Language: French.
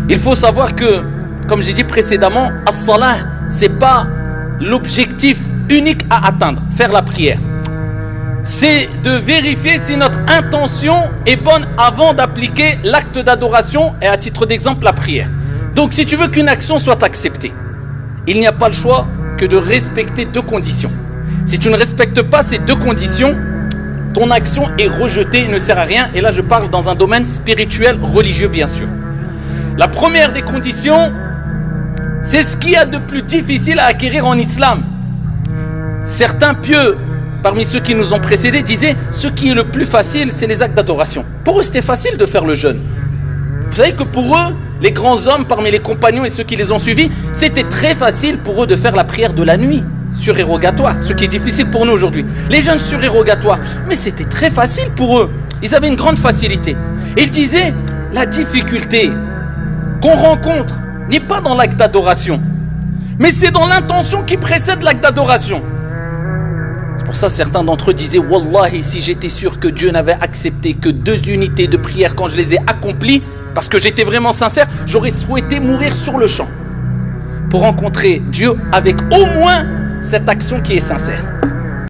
Il faut savoir que, comme j'ai dit précédemment, as-salah, c'est pas l'objectif unique à atteindre, faire la prière. C'est de vérifier si notre intention est bonne avant d'appliquer l'acte d'adoration et à titre d'exemple la prière. Donc si tu veux qu'une action soit acceptée, il n'y a pas le choix que de respecter deux conditions. Si tu ne respectes pas ces deux conditions, ton action est rejetée, ne sert à rien. Et là je parle dans un domaine spirituel, religieux bien sûr. La première des conditions, c'est ce qu'il y a de plus difficile à acquérir en islam. Certains pieux, parmi ceux qui nous ont précédés, disaient ce qui est le plus facile, c'est les actes d'adoration. Pour eux, c'était facile de faire le jeûne. Vous savez que pour eux, les grands hommes parmi les compagnons et ceux qui les ont suivis, c'était très facile pour eux de faire la prière de la nuit, surérogatoire, ce qui est difficile pour nous aujourd'hui. Les jeûnes surérogatoires, mais c'était très facile pour eux. Ils avaient une grande facilité. Et ils disaient, la difficulté qu'on rencontre n'est pas dans l'acte d'adoration, mais c'est dans l'intention qui précède l'acte d'adoration. C'est pour ça certains d'entre eux disaient, Wallahi, si j'étais sûr que Dieu n'avait accepté que 2 unités de prière quand je les ai accomplies, parce que j'étais vraiment sincère, j'aurais souhaité mourir sur le champ pour rencontrer Dieu avec au moins cette action qui est sincère.